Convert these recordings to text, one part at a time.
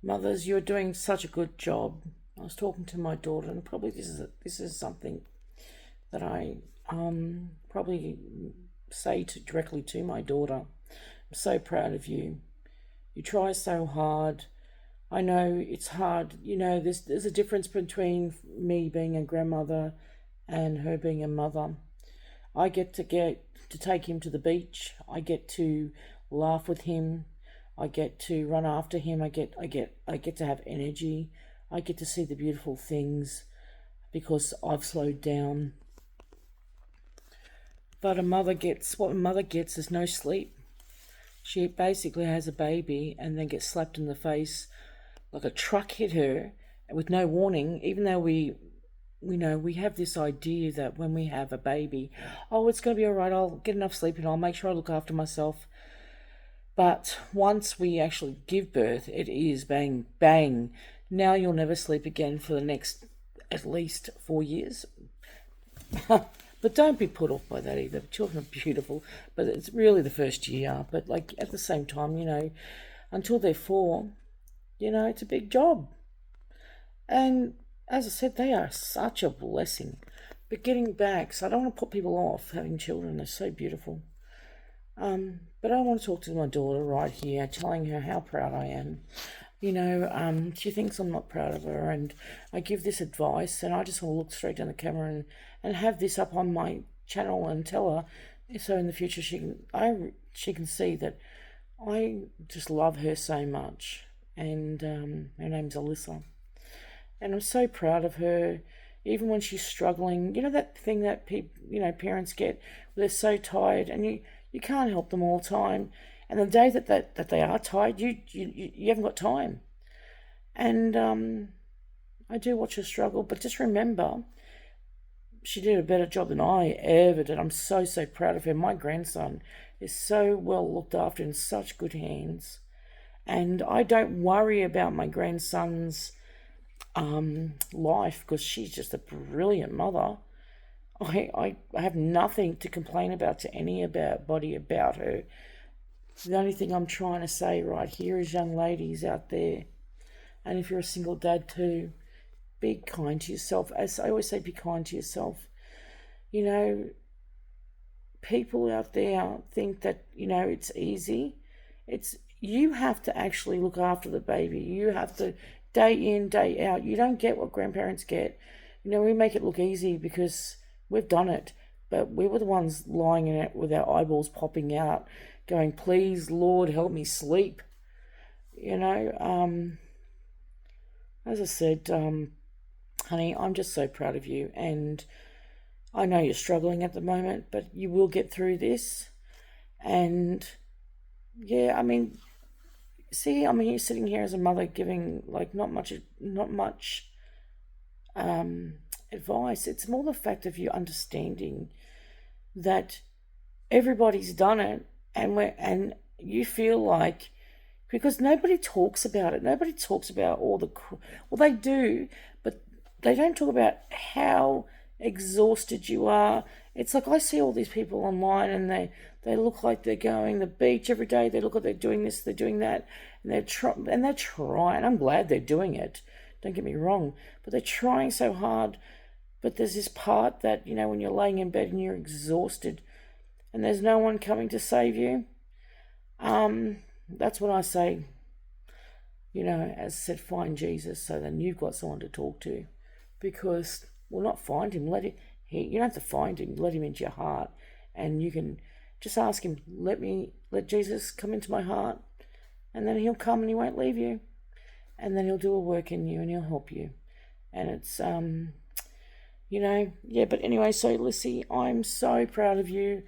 Mothers, you're doing such a good job. I was talking to my daughter, and probably this is something that I probably say directly to my daughter. I'm so proud of you. You try so hard. I know it's hard. There's a difference between me being a grandmother and her being a mother. I get to take him to the beach. I get to laugh with him. I get to run after him. I get to have energy. I get to see the beautiful things because I've slowed down. But what a mother gets is no sleep. She basically has a baby and then gets slapped in the face like a truck hit her with no warning, even though we have this idea that when we have a baby, oh, it's going to be all right, I'll get enough sleep and I'll make sure I look after myself. But once we actually give birth, it is bang, bang. Now you'll never sleep again for the next at least 4 years. But don't be put off by that either. Children are beautiful, but it's really the first year. But like at the same time, until they're 4, it's a big job. And as I said, they are such a blessing. But getting back, so I don't want to put people off having children. They're so beautiful. But I want to talk to my daughter right here, telling her how proud I am. She thinks I'm not proud of her, and I give this advice, and I just want to look straight down the camera and have this up on my channel and tell her, so in the future she can see that I just love her so much. And her name's Alyssa, and I'm so proud of her. Even when she's struggling, that thing that parents get, where they're so tired, and you can't help them all the time. And the day that they are tired, you haven't got time. And I do watch her struggle, but just remember, she did a better job than I ever did. I'm so proud of her. My grandson is so well looked after, in such good hands. And I don't worry about my grandson's life, because she's just a brilliant mother. I have nothing to complain about to anybody about her. The only thing I'm trying to say right here is, young ladies out there, and if you're a single dad too, be kind to yourself. As I always say, be kind to yourself. People out there think that, it's easy. You have to actually look after the baby. You have to, day in, day out. You don't get what grandparents get. We make it look easy because we've done it, but we were the ones lying in it with our eyeballs popping out, going, please, Lord, help me sleep. As I said, honey, I'm just so proud of you, and I know you're struggling at the moment, but you will get through this. And yeah, you're sitting here as a mother giving not much advice. It's more the fact of you understanding that everybody's done it, and you feel like, because nobody talks about it. Nobody talks about well, they do, but they don't talk about how exhausted you are. It's like I see all these people online, and they look like they're going to the beach every day. They look like they're doing this, they're doing that, and they're trying. I'm glad they're doing it. Don't get me wrong, but they're trying so hard. But there's this part that, when you're laying in bed and you're exhausted, and there's no one coming to save you. That's what I say. As I said, find Jesus, so then you've got someone to talk to. Because, well, not find him, you don't have to find him, let him into your heart. And you can just ask him, let Jesus come into my heart. And then he'll come and he won't leave you. And then he'll do a work in you and he'll help you. And it's, but anyway, so Lissy, I'm so proud of you.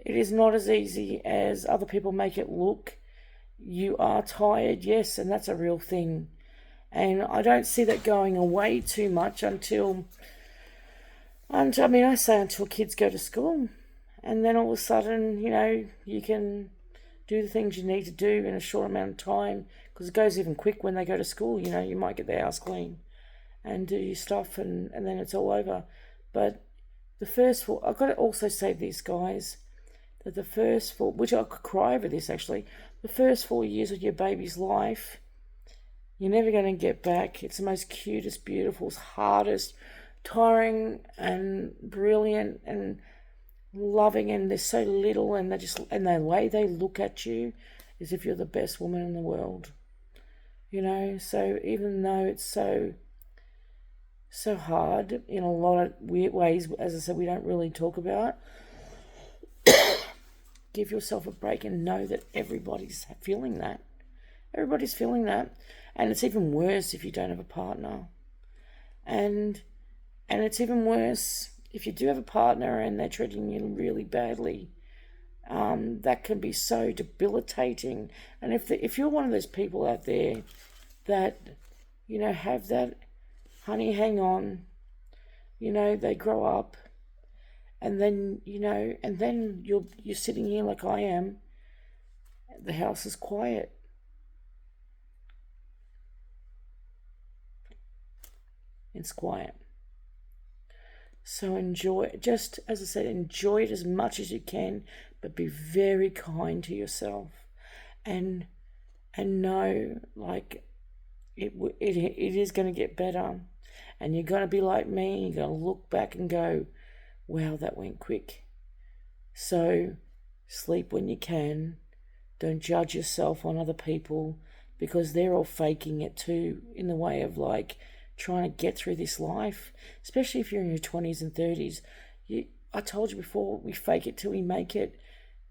It is not as easy as other people make it look. You are tired, yes, and that's a real thing. And I don't see that going away too much until kids go to school. And then all of a sudden, you can do the things you need to do in a short amount of time, because it goes even quick when they go to school. You might get the house clean and do your stuff, and then it's all over. But I've got to also say this, guys, that the first 4, which I could cry over this actually, the first 4 years of your baby's life, You're never going to get back. It's the most cutest, beautiful, hardest, tiring and brilliant and loving, and they're so little, and the way they look at you is if you're the best woman in the world. So even though it's so hard in a lot of weird ways, as I said, we don't really talk about, give yourself a break and know that everybody's feeling that. Everybody's feeling that. And it's even worse if you don't have a partner. And it's even worse if you do have a partner and they're treating you really badly. That can be so debilitating. And if you're one of those people out there that, have that, honey, hang on, they grow up, and then, you're sitting here like I am, the house is quiet. It's quiet. So enjoy, just as I said, enjoy it as much as you can, but be very kind to yourself, and know, like, it is going to get better, and you're going to be like me. You're going to look back and go, wow, that went quick. So sleep when you can. Don't judge yourself on other people, because they're all faking it too, in the way of like trying to get through this life, especially if you're in your 20s and 30s. I told you before, we fake it till we make it.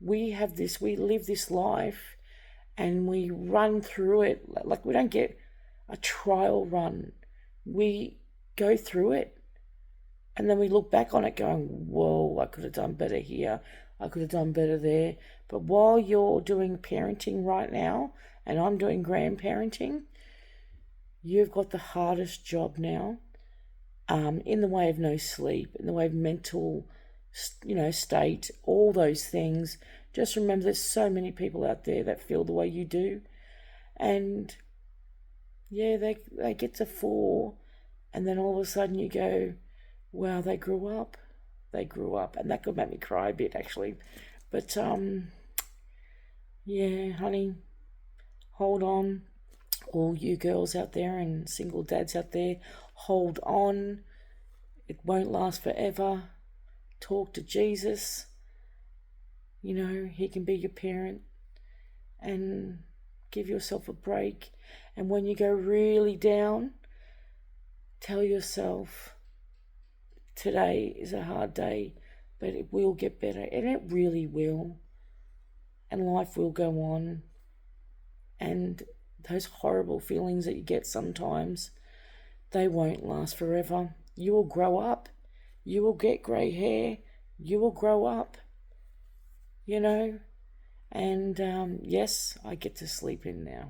We live this life, and we run through it. Like, we don't get a trial run. We go through it, and then we look back on it going, whoa, I could have done better here. I could have done better there. But while you're doing parenting right now, and I'm doing grandparenting, you've got the hardest job now, in the way of no sleep, in the way of mental, state, all those things. Just remember, there's so many people out there that feel the way you do. And yeah, they get to 4, and then all of a sudden you go, wow, they grew up. And that could make me cry a bit, actually. But yeah, honey, hold on. All you girls out there and single dads out there, hold on. It won't last forever. Talk to Jesus. He can be your parent. And give yourself a break. And when you go really down, tell yourself, today is a hard day, but it will get better. And it really will. And life will go on. And those horrible feelings that you get sometimes, they won't last forever. You will grow up. You will get grey hair. You will grow up. And yes, I get to sleep in now.